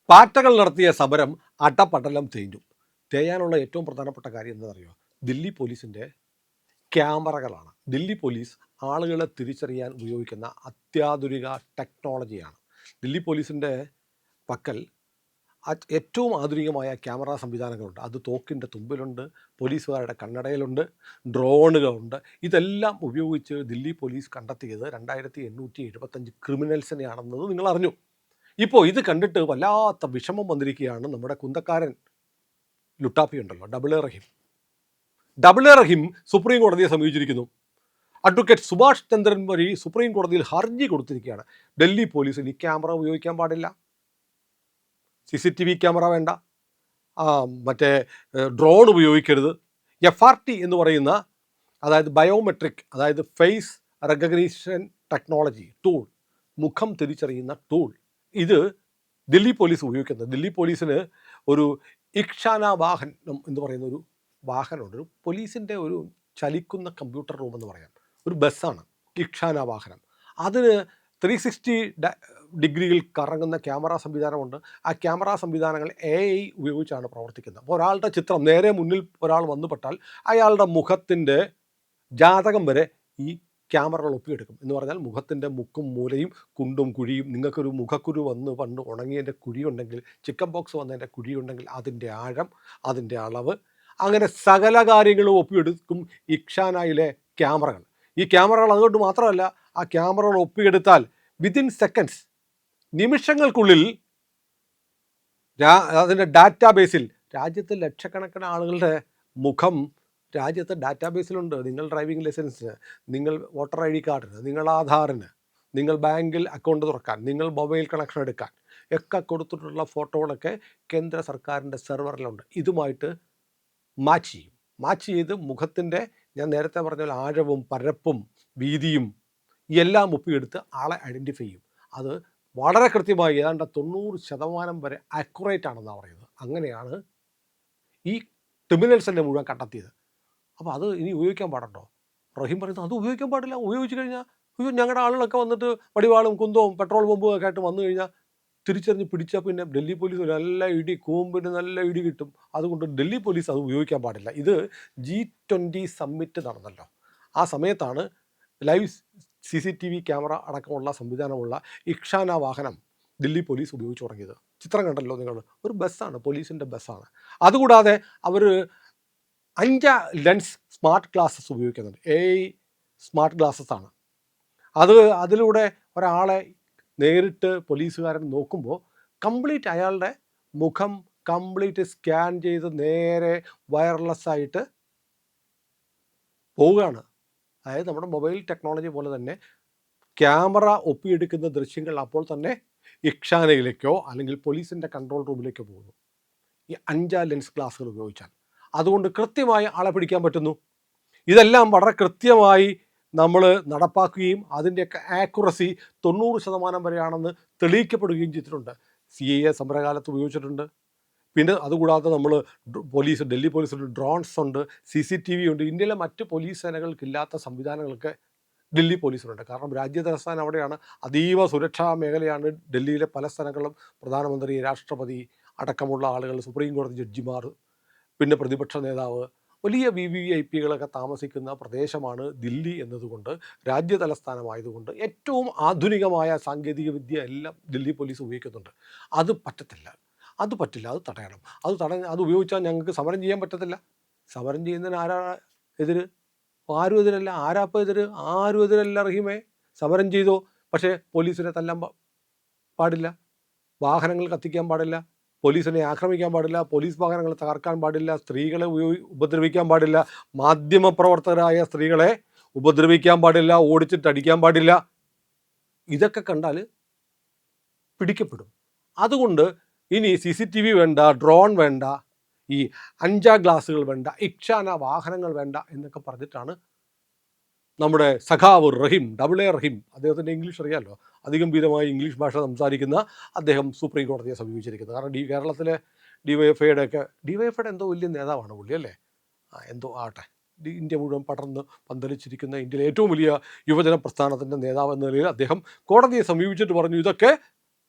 പാറ്റകൾ നടത്തിയ സമരം അട്ടപ്പട്ടലം തേഞ്ഞു. തേയാനുള്ള ഏറ്റവും പ്രധാനപ്പെട്ട കാര്യം എന്താണെന്നറിയോ? ദില്ലി പോലീസിൻ്റെ ക്യാമറകളാണ്. ദില്ലി പോലീസ് ആളുകളെ തിരിച്ചറിയാൻ ഉപയോഗിക്കുന്ന അത്യാധുനിക ടെക്നോളജിയാണ്. ദില്ലി പോലീസിൻ്റെ പക്കൽ ഏറ്റവും ആധുനികമായ ക്യാമറ സംവിധാനങ്ങളുണ്ട്. അത് തോക്കിൻ്റെ തുമ്പിലുണ്ട്, പോലീസുകാരുടെ കണ്ണടയിലുണ്ട്, ഡ്രോണുകളുണ്ട്. ഇതെല്ലാം ഉപയോഗിച്ച് ദില്ലി പോലീസ് കണ്ടെത്തിയത് 2875 ക്രിമിനൽസിനെയാണെന്നത് നിങ്ങൾ അറിഞ്ഞു. ഇപ്പോൾ ഇത് കണ്ടിട്ട് വല്ലാത്ത വിഷമം വന്നിരിക്കുകയാണ് നമ്മുടെ കുന്തക്കാരൻ ലുട്ടാപ്പി ഉണ്ടല്ലോ, ഡബിൾ എ റഹീം സുപ്രീം കോടതിയെ സമീപിച്ചിരിക്കുന്നു. അഡ്വക്കേറ്റ് സുഭാഷ് ചന്ദ്രൻ വഴി സുപ്രീം കോടതിയിൽ ഹർജി കൊടുത്തിരിക്കുകയാണ്. ഡൽഹി പോലീസിന് ഈ ക്യാമറ ഉപയോഗിക്കാൻ പാടില്ല, CCTV ക്യാമറ വേണ്ട, മറ്റേ ഡ്രോൺ ഉപയോഗിക്കരുത്, FRT എന്ന് പറയുന്ന, അതായത് ബയോമെട്രിക്, അതായത് ഫേസ് റെക്കഗ്നീഷൻ ടെക്നോളജി ടൂൾ, മുഖം തിരിച്ചറിയുന്ന ടൂൾ, ഇത് ദില്ലി പോലീസ് ഉപയോഗിക്കുന്നത്. ദില്ലി പോലീസിന് ഒരു ഇക്ഷാന വാഹനം എന്ന് പറയുന്ന ഒരു വാഹനമുണ്ട്. ഒരു പോലീസിൻ്റെ ഒരു ചലിക്കുന്ന കമ്പ്യൂട്ടർ റൂം എന്ന് പറയാം, ഒരു ബസ്സാണ് ഇക്ഷാന വാഹനം. അതിന് 360 ഡിഗ്രിയിൽ കറങ്ങുന്ന ക്യാമറ സംവിധാനമുണ്ട്. ആ ക്യാമറ സംവിധാനങ്ങൾ AI ഉപയോഗിച്ചാണ് പ്രവർത്തിക്കുന്നത്. അപ്പോൾ ഒരാളുടെ ചിത്രം നേരെ മുന്നിൽ ഒരാൾ വന്നുപെട്ടാൽ അയാളുടെ മുഖത്തിൻ്റെ ജാതകം വരെ ഈ ക്യാമറകൾ ഒപ്പിയെടുക്കും. എന്ന് പറഞ്ഞാൽ മുഖത്തിൻ്റെ മുക്കും മൂലയും കുണ്ടും കുഴിയും, നിങ്ങൾക്കൊരു മുഖക്കുരു വന്ന് പണ്ട് ഉണങ്ങിയതിൻ്റെ കുഴിയുണ്ടെങ്കിൽ, ചിക്കൻ ബോക്സ് വന്നതിൻ്റെ കുഴിയുണ്ടെങ്കിൽ അതിൻ്റെ ആഴം, അതിൻ്റെ അളവ്, അങ്ങനെ സകല കാര്യങ്ങളും ഒപ്പിയെടുക്കും ഇക്ഷാനയിലെ ക്യാമറകൾ. ഈ ക്യാമറകൾ അതുകൊണ്ട് മാത്രമല്ല, ആ ക്യാമറകൾ ഒപ്പിയെടുത്താൽ വിതിൻ സെക്കൻഡ്സ്, നിമിഷങ്ങൾക്കുള്ളിൽ അതിൻ്റെ ഡാറ്റാബേസിൽ രാജ്യത്ത് ലക്ഷക്കണക്കിന് ആളുകളുടെ മുഖം രാജ്യത്ത് ഡാറ്റാബേസിലുണ്ട്. നിങ്ങൾ ഡ്രൈവിംഗ് ലൈസൻസിന്, നിങ്ങൾ വോട്ടർ ID കാർഡിന്, നിങ്ങൾ ആധാറിന്, നിങ്ങൾ ബാങ്കിൽ അക്കൗണ്ട് തുറക്കാൻ, നിങ്ങൾ മൊബൈൽ കണക്ഷൻ എടുക്കാൻ ഒക്കെ കൊടുത്തിട്ടുള്ള ഫോട്ടോകളൊക്കെ കേന്ദ്ര സർക്കാരിൻ്റെ സെർവറിലുണ്ട്. ഇതുമായിട്ട് മാച്ച് ചെയ്ത് മുഖത്തിൻ്റെ, ഞാൻ നേരത്തെ പറഞ്ഞ ആഴവും പരപ്പും വീതിയും എല്ലാം ഒപ്പിയെടുത്ത് ആളെ ഐഡൻറ്റിഫൈ ചെയ്യും. അത് വളരെ കൃത്യമായി ഏതാണ്ട് 90% വരെ ആക്യുറേറ്റ് ആണെന്നാണ് പറയുന്നത്. അങ്ങനെയാണ് ഈ ക്രിമിനൽസിനെ മുഴുവൻ കണ്ടെത്തിയത്. അപ്പോൾ അത് ഇനി ഉപയോഗിക്കാൻ പാടുണ്ടോ? റഹീം പറയുന്നത് അത് ഉപയോഗിക്കാൻ പാടില്ല. ഉപയോഗിച്ച് കഴിഞ്ഞാൽ ഞങ്ങളുടെ ആളുകളൊക്കെ വന്നിട്ട് വടിവാളും കുന്തവും പെട്രോൾ പമ്പും ഒക്കെ ആയിട്ട് വന്നു കഴിഞ്ഞാൽ തിരിച്ചറിഞ്ഞ് പിടിച്ചാൽ പിന്നെ ഡൽഹി പോലീസ് നല്ല ഇടി, കൂമ്പിന് നല്ല ഇടി കിട്ടും. അതുകൊണ്ട് ഡൽഹി പോലീസ് അത് ഉപയോഗിക്കാൻ പാടില്ല. ഇത് G20 സമ്മിറ്റ് നടന്നല്ലോ, ആ സമയത്താണ് ലൈവ് CCTV ക്യാമറ അടക്കമുള്ള സംവിധാനമുള്ള ഇക്ഷാന വാഹനം ദില്ലി പോലീസ് ഉപയോഗിച്ച് തുടങ്ങിയത്. ചിത്രം കണ്ടല്ലോ നിങ്ങൾ, ഒരു ബസ്സാണ്, പോലീസിൻ്റെ ബസ്സാണ്. അതുകൂടാതെ അവർ 5 ലെൻസ് സ്മാർട്ട് ഗ്ലാസസ് ഉപയോഗിക്കുന്നുണ്ട്. AI സ്മാർട്ട് ഗ്ലാസസ് ആണ്. അതിലൂടെ ഒരാളെ നേരിട്ട് പോലീസുകാരൻ നോക്കുമ്പോൾ കംപ്ലീറ്റ് അയാളുടെ മുഖം കംപ്ലീറ്റ് സ്കാൻ ചെയ്ത് നേരെ വയർലെസ് ആയിട്ട് പോവുകയാണ്. അതായത് നമ്മുടെ മൊബൈൽ ടെക്നോളജി പോലെ തന്നെ ക്യാമറ ഒപ്പിയെടുക്കുന്ന ദൃശ്യങ്ങൾ അപ്പോൾ തന്നെ ഇക്ഷാനയിലേക്കോ അല്ലെങ്കിൽ പോലീസിൻ്റെ കൺട്രോൾ റൂമിലേക്കോ പോകുന്നു, ഈ 5 ലെൻസ് ഗ്ലാസുകൾ ഉപയോഗിച്ചാൽ. അതുകൊണ്ട് കൃത്യമായി ആളെ പിടിക്കാൻ പറ്റുന്നു. ഇതെല്ലാം വളരെ കൃത്യമായി നമ്മൾ നടപ്പാക്കുകയും അതിൻ്റെയൊക്കെ ആക്യുറസി 90% വരെയാണെന്ന് തെളിയിക്കപ്പെടുകയും ചെയ്തിട്ടുണ്ട്. CIA സമരകാലത്ത് ഉപയോഗിച്ചിട്ടുണ്ട്. പിന്നെ അതുകൂടാതെ നമ്മൾ ഡൽഹി പോലീസിൻ്റെ ഡ്രോൺസ് ഉണ്ട്, CCTV ഉണ്ട്. ഇന്ത്യയിലെ മറ്റ് പോലീസ് സേനകൾക്കില്ലാത്ത സംവിധാനങ്ങളൊക്കെ ഡൽഹി പോലീസിനുണ്ട്. കാരണം രാജ്യതലസ്ഥാനം അവിടെയാണ്, അതീവ സുരക്ഷാ മേഖലയാണ് ഡൽഹിയിലെ പല സ്ഥലങ്ങളിലും. പ്രധാനമന്ത്രി, രാഷ്ട്രപതി അടക്കമുള്ള ആളുകൾ, സുപ്രീം കോടതി ജഡ്ജിമാർ, പിന്നെ പ്രതിപക്ഷ നേതാവ്, വലിയ VVIPകളൊക്കെ താമസിക്കുന്ന പ്രദേശമാണ് ദില്ലി എന്നതുകൊണ്ട്, രാജ്യതലസ്ഥാനമായതുകൊണ്ട് ഏറ്റവും ആധുനികമായ സാങ്കേതിക വിദ്യ എല്ലാം ദില്ലി പോലീസ് ഉപയോഗിക്കുന്നുണ്ട്. അത് പറ്റില്ല, അത് തടയണം. അത് ഉപയോഗിച്ചാൽ ഞങ്ങൾക്ക് സമരം ചെയ്യാൻ പറ്റത്തില്ല. സമരം ചെയ്യുന്നതിന് ആരാ എതിര്? ആരും എതിരല്ല. ആരാപ്പം എതിര്? ആരും എതിരല്ല റഹീമേ. സമരം ചെയ്തോ, പക്ഷേ പോലീസിനെ തല്ലാൻ പാടില്ല, വാഹനങ്ങൾ കത്തിക്കാൻ പാടില്ല, പോലീസിനെ ആക്രമിക്കാൻ പാടില്ല, പോലീസ് വാഹനങ്ങൾ തകർക്കാൻ പാടില്ല, സ്ത്രീകളെ ഉപദ്രവിക്കാൻ പാടില്ല, മാധ്യമപ്രവർത്തകരായ സ്ത്രീകളെ ഉപദ്രവിക്കാൻ പാടില്ല, ഓടിച്ചിട്ടടിക്കാൻ പാടില്ല. ഇതൊക്കെ കണ്ടാൽ പിടിക്കപ്പെടും. അതുകൊണ്ട് ഇനി CCTV വേണ്ട, ഡ്രോൺ വേണ്ട, ഈ 5 ഗ്ലാസുകൾ വേണ്ട, ഇക്ഷാന വാഹനങ്ങൾ വേണ്ട എന്നൊക്കെ പറഞ്ഞിട്ടാണ് നമ്മുടെ സഖാവ് റഹീം, ഡബിൾ എ റഹീം, അദ്ദേഹത്തിൻ്റെ ഇംഗ്ലീഷ് അറിയാമല്ലോ, അധിഗംഭീരമായി ഇംഗ്ലീഷ് ഭാഷ സംസാരിക്കുന്ന അദ്ദേഹം സുപ്രീം കോടതിയെ സമീപിച്ചിരിക്കുന്നത്. കാരണം കേരളത്തിലെ ഡിവൈഎഫ്ഐയുടെ എന്തോ വലിയ നേതാവാണ് പുള്ളി, അല്ലേ? എന്തോ ആട്ടെ, ഇന്ത്യ മുഴുവൻ പടർന്ന് പന്തലിച്ചിരിക്കുന്ന ഇന്ത്യയിലെ ഏറ്റവും വലിയ യുവജന പ്രസ്ഥാനത്തിൻ്റെ നേതാവ് എന്ന നിലയിൽ അദ്ദേഹം കോടതിയെ സമീപിച്ചിട്ട് പറഞ്ഞു, ഇതൊക്കെ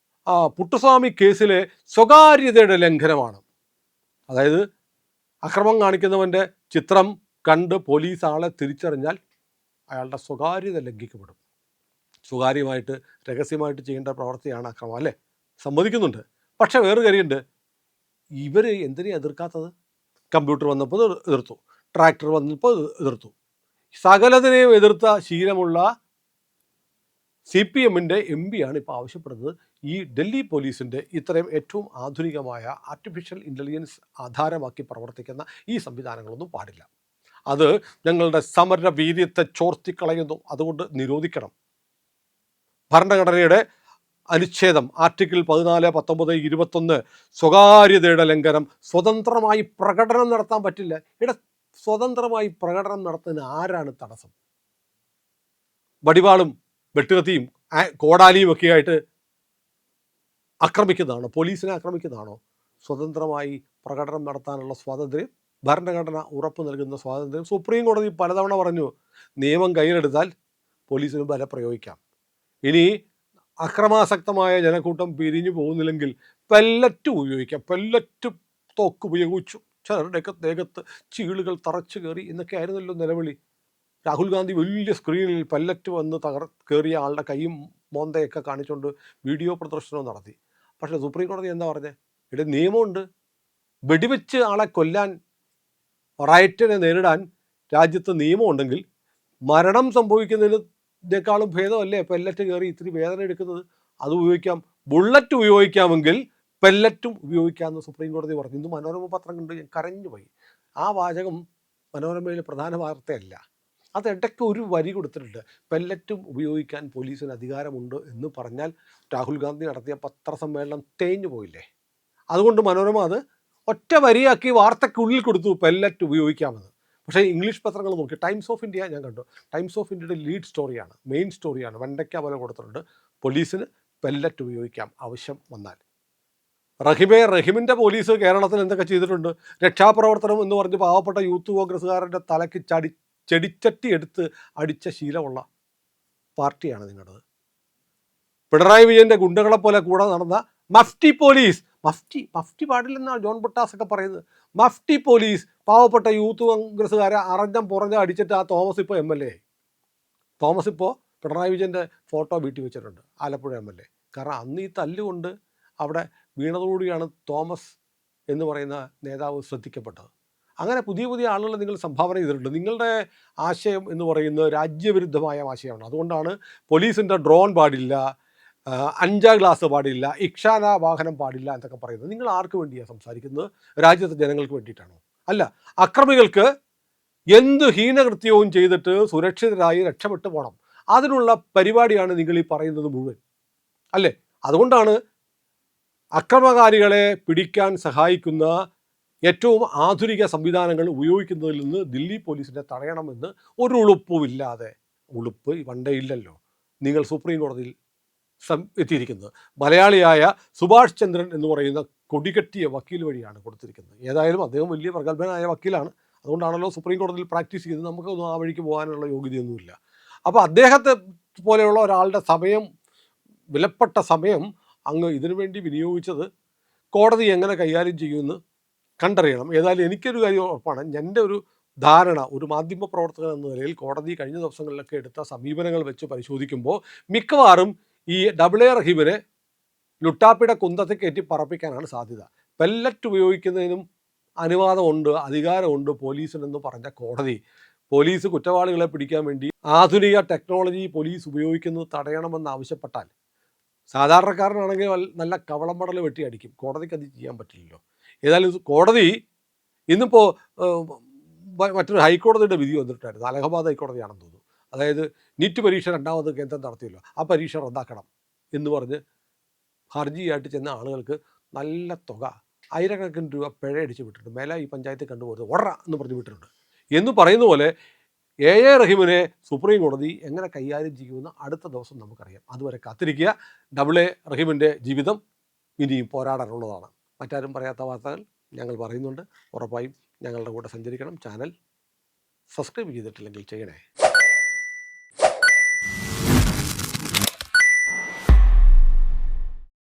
പുട്ടുസ്വാമി കേസിലെ സ്വകാര്യതയുടെ ലംഘനമാണ്. അതായത് അക്രമം കാണിക്കുന്നവൻ്റെ ചിത്രം കണ്ട് പോലീസ് ആളെ തിരിച്ചറിഞ്ഞാൽ അയാളുടെ സ്വകാര്യത ലംഘിക്കപ്പെടും. സ്വകാര്യമായിട്ട് രഹസ്യമായിട്ട് ചെയ്യേണ്ട പ്രവൃത്തിയാണ് അക്രമം, അല്ലേ? സമ്മതിക്കുന്നുണ്ട്. പക്ഷേ വേറൊരു കാര്യമുണ്ട്, ഇവർ എന്തിനാണ് എതിർക്കാത്തത്? കമ്പ്യൂട്ടർ വന്നപ്പോൾ എതിർത്തു, ട്രാക്ടർ വന്നപ്പോൾ എതിർത്തു, സകലതിനെയും എതിർത്ത ശീലമുള്ള CPMൻ്റെ MP ആണ് ഇപ്പോൾ ആവശ്യപ്പെടുന്നത് ഈ ഡൽഹി പോലീസിൻ്റെ ഇത്രയും ഏറ്റവും ആധുനികമായ ആർട്ടിഫിഷ്യൽ ഇൻ്റലിജൻസ് ആധാരമാക്കി പ്രവർത്തിക്കുന്ന ഈ സംവിധാനങ്ങളൊന്നും പാടില്ല. അത് ഞങ്ങളുടെ സമര വീര്യത്തെ ചോർത്തിക്കളയുന്നു, അതുകൊണ്ട് നിരോധിക്കണം. ഭരണഘടനയുടെ അനുച്ഛേദം ആർട്ടിക്കിൾ 14, 19, 21 സ്വകാര്യതയുടെ ലംഘനം. സ്വതന്ത്രമായി പ്രകടനം നടത്താൻ പറ്റില്ല. ഇവിടെ സ്വതന്ത്രമായി പ്രകടനം നടത്തുന്ന ആരാണ് തടസ്സം? വടിവാളും വെട്ടുകത്തിയും കോടാലിയും ഒക്കെ ആയിട്ട് ആക്രമിക്കുന്നതാണോ? പോലീസിനെ ആക്രമിക്കുന്നതാണോ? സ്വതന്ത്രമായി പ്രകടനം നടത്താനുള്ള സ്വാതന്ത്ര്യം, ഭരണഘടന ഉറപ്പ് നൽകുന്ന സ്വാതന്ത്ര്യം സുപ്രീം കോടതി പലതവണ പറഞ്ഞു. നിയമം കയ്യിലെടുത്താൽ പോലീസിന് ബലം പ്രയോഗിക്കാം. ഇനി അക്രമാസക്തമായ ജനക്കൂട്ടം പിരിഞ്ഞു പോകുന്നില്ലെങ്കിൽ പെല്ലറ്റ് ഉപയോഗിക്കാം. പെല്ലറ്റ് തോക്ക് ഉപയോഗിച്ചു ചിലരുടെയൊക്കെ ദേഹത്ത് ചീളുകൾ തറച്ചു കയറി എന്നൊക്കെ ആയിരുന്നല്ലോ നിലവിളി. രാഹുൽ ഗാന്ധി വലിയ സ്ക്രീനിൽ പെല്ലറ്റ് വന്ന് കയറിയ ആളുടെ കൈയും മോന്തയൊക്കെ കാണിച്ചുകൊണ്ട് വീഡിയോ പ്രദർശനവും നടത്തി. പക്ഷേ സുപ്രീം കോടതി എന്താ പറഞ്ഞത്? ഇവിടെ നിയമമുണ്ട്. വെടിവെച്ച് ആളെ കൊല്ലാൻ, റൈറ്റിനെ നേരിടാൻ രാജ്യത്ത് നിയമമുണ്ടെങ്കിൽ മരണം സംഭവിക്കുന്നതിനേക്കാളും ഭേദമല്ലേ പെല്ലറ്റ് കയറി ഇത്തിരി വേദന എടുക്കുന്നത്? അത് ഉപയോഗിക്കാം. ബുള്ളറ്റ് ഉപയോഗിക്കാമെങ്കിൽ പെല്ലറ്റും ഉപയോഗിക്കാമെന്ന് സുപ്രീം കോടതി പറഞ്ഞു. ഇന്ന് മനോരമ പത്രം കണ്ട് ഞാൻ കരഞ്ഞുപോയി. ആ വാചകം മനോരമയിലെ പ്രധാന വാർത്തയല്ല, അത് ഇടയ്ക്ക് ഒരു വരി കൊടുത്തിട്ടുണ്ട്. പെല്ലറ്റും ഉപയോഗിക്കാൻ പോലീസിന് അധികാരമുണ്ട് എന്ന് പറഞ്ഞാൽ രാഹുൽ ഗാന്ധി നടത്തിയ പത്രസമ്മേളനം തേഞ്ഞു പോയില്ലേ? അതുകൊണ്ട് മനോരമ അത് ഒറ്റ വരിയാക്കി വാർത്തയ്ക്കുള്ളിൽ കൊടുത്തു, പെല്ലറ്റ് ഉപയോഗിക്കാമെന്ന്. പക്ഷേ ഇംഗ്ലീഷ് പത്രങ്ങൾ നോക്കി, ടൈംസ് ഓഫ് ഇന്ത്യ ഞാൻ കണ്ടു. ടൈംസ് ഓഫ് ഇന്ത്യയുടെ ലീഡ് സ്റ്റോറിയാണ്, മെയിൻ സ്റ്റോറിയാണ്, വെണ്ടയ്ക്ക പോലെ കൊടുത്തിട്ടുണ്ട്. പോലീസിന് പെല്ലറ്റ് ഉപയോഗിക്കാം ആവശ്യം വന്നാൽ. റഹിമിൻ്റെ പോലീസ് കേരളത്തിൽ എന്തൊക്കെ ചെയ്തിട്ടുണ്ട്? രക്ഷാപ്രവർത്തനം എന്ന് പറഞ്ഞ് പാവപ്പെട്ട യൂത്ത് കോൺഗ്രസ്സുകാരൻ്റെ തലയ്ക്ക് ചെടിച്ചട്ടി എടുത്ത് അടിച്ച ശീലമുള്ള പാർട്ടിയാണ് നിങ്ങളുടേത്. പിണറായി വിജയൻ്റെ ഗുണ്ടകളെ പോലെ കൂടെ നടന്ന മഫ്റ്റി പോലീസ്, മഫ്റ്റി പാടില്ലെന്നാണ് ജോൺ ബുട്ടാസ് ഒക്കെ പറയുന്നത്. മഫ്റ്റി പോലീസ് പാവപ്പെട്ട യൂത്ത് കോൺഗ്രസ്സുകാരെ അറിഞ്ഞം പുറഞ്ഞം അടിച്ചിട്ട് ആ തോമസ് ഇപ്പോൾ MLA ആയി. തോമസ് ഇപ്പോൾ പിണറായി വിജയൻ്റെ ഫോട്ടോ വീട്ടിൽ വെച്ചിട്ടുണ്ട്, ആലപ്പുഴ MLA. കാരണം അന്ന് ഈ തല്ലുകൊണ്ട് അവിടെ വീണതോടുകൂടിയാണ് തോമസ് എന്ന് പറയുന്ന നേതാവ് ശ്രദ്ധിക്കപ്പെട്ടത്. അങ്ങനെ പുതിയ പുതിയ ആളുകൾ നിങ്ങൾ സംഭാവന ചെയ്തിട്ടുണ്ട്. നിങ്ങളുടെ ആശയം എന്ന് പറയുന്നത് രാജ്യവിരുദ്ധമായ ആശയമാണ്. അതുകൊണ്ടാണ് പോലീസിൻ്റെ ഡ്രോൺ പാടില്ല, 5 ഗ്ലാസ് പാടില്ല, ഇക്ഷാന വാഹനം പാടില്ല എന്നൊക്കെ പറയുന്നത്. നിങ്ങൾ ആർക്ക് വേണ്ടിയാണ് സംസാരിക്കുന്നത്? രാജ്യത്തെ ജനങ്ങൾക്ക് വേണ്ടിയിട്ടാണോ? അല്ല, അക്രമികൾക്ക് എന്ത് ഹീനകൃത്യവും ചെയ്തിട്ട് സുരക്ഷിതരായി രക്ഷപ്പെട്ടു പോകണം. അതിനുള്ള പരിപാടിയാണ് നിങ്ങൾ ഈ പറയുന്നത് മുഴുവൻ, അല്ലേ? അതുകൊണ്ടാണ് അക്രമകാരികളെ പിടിക്കാൻ സഹായിക്കുന്ന ഏറ്റവും ആധുനിക സംവിധാനങ്ങൾ ഉപയോഗിക്കുന്നതിൽ നിന്ന് ദില്ലി പോലീസിനെ തടയണമെന്ന് ഒരു ഉളുപ്പുമില്ലാതെ, ഉളുപ്പ് പണ്ടേ ഇല്ലല്ലോ, നിങ്ങൾ സുപ്രീം കോടതിയിൽ എത്തിയിരിക്കുന്നത്. മലയാളിയായ സുഭാഷ് ചന്ദ്രൻ എന്ന് പറയുന്ന കൊടികെട്ടിയ വക്കീൽ വഴിയാണ് കൊടുത്തിരിക്കുന്നത്. ഏതായാലും അദ്ദേഹം വലിയ പ്രഗത്ഭനായ വക്കീലാണ്, അതുകൊണ്ടാണല്ലോ സുപ്രീം കോടതിയിൽ പ്രാക്ടീസ് ചെയ്തത്. നമുക്കൊന്നും ആ വഴിക്ക് പോകാനുള്ള യോഗ്യതയൊന്നുമില്ല. അപ്പോൾ അദ്ദേഹത്തെ പോലെയുള്ള ഒരാളുടെ സമയം, വിലപ്പെട്ട സമയം അങ്ങ് ഇതിനു വേണ്ടി വിനിയോഗിച്ചത് കോടതി എങ്ങനെ കൈകാര്യം ചെയ്യുമെന്ന് കണ്ടറിയണം. ഏതായാലും എനിക്കൊരു കാര്യം ഉറപ്പാണ്, എൻ്റെ ഒരു ധാരണ, ഒരു മാധ്യമ പ്രവർത്തകൻ എന്ന നിലയിൽ കോടതി കഴിഞ്ഞ ദിവസങ്ങളിലൊക്കെ എടുത്ത സമീപനങ്ങൾ വെച്ച് പരിശോധിക്കുമ്പോൾ മിക്കവാറും ഈ AA റഹീമിനെ ലുട്ടാപ്പിയുടെ കുന്തത്തിൽ കയറ്റി പറപ്പിക്കാനാണ് സാധ്യത. പെല്ലറ്റ് ഉപയോഗിക്കുന്നതിനും അനുവാദമുണ്ട്, അധികാരമുണ്ട് പോലീസിനെന്ന് പറഞ്ഞ കോടതി പോലീസ് കുറ്റവാളികളെ പിടിക്കാൻ വേണ്ടി ആധുനിക ടെക്നോളജി പോലീസ് ഉപയോഗിക്കുന്നത് തടയണമെന്ന് ആവശ്യപ്പെട്ടാൽ സാധാരണക്കാരനാണെങ്കിൽ നല്ല കവളം പടൽ വെട്ടി അടിക്കും. കോടതിക്ക് അത് ചെയ്യാൻ പറ്റില്ലല്ലോ. ഏതായാലും കോടതി ഇന്നിപ്പോൾ മറ്റൊരു ഹൈക്കോടതിയുടെ വിധി വന്നിട്ടായിരുന്നു, അലഹബാദ് ഹൈക്കോടതിയാണെന്ന് തോന്നുന്നു. അതായത് നീറ്റ് പരീക്ഷ 2ാമത് കേന്ദ്രം നടത്തിയല്ലോ, ആ പരീക്ഷ റദ്ദാക്കണം എന്ന് പറഞ്ഞ് ഹർജിയായിട്ട് ചെന്ന ആളുകൾക്ക് നല്ല തുക, ആയിരക്കണക്കിന് രൂപ പിഴ അടിച്ച് വിട്ടിട്ടുണ്ട്. മേലെ ഈ പഞ്ചായത്തിൽ കണ്ടുപോകുന്നത് ഓടറ എന്ന് പറഞ്ഞ് വിട്ടിട്ടുണ്ട്. എന്ന് പറയുന്ന പോലെ AA റഹീമിനെ സുപ്രീം കോടതി എങ്ങനെ കൈകാര്യം ചെയ്യുമെന്ന് അടുത്ത ദിവസം നമുക്കറിയാം. അതുവരെ കാത്തിരിക്കുക. AA റഹീമിൻ്റെ ജീവിതം ഇനിയും പോരാടാനുള്ളതാണ്. മറ്റാരും പറയാത്ത വാർത്തകൾ ഞങ്ങൾ പറയുന്നുണ്ട്. ഉറപ്പായും ഞങ്ങളുടെ കൂടെ സഞ്ചരിക്കണം. ചാനൽ സബ്സ്ക്രൈബ് ചെയ്തിട്ടില്ലെങ്കിൽ ചെയ്യണേ.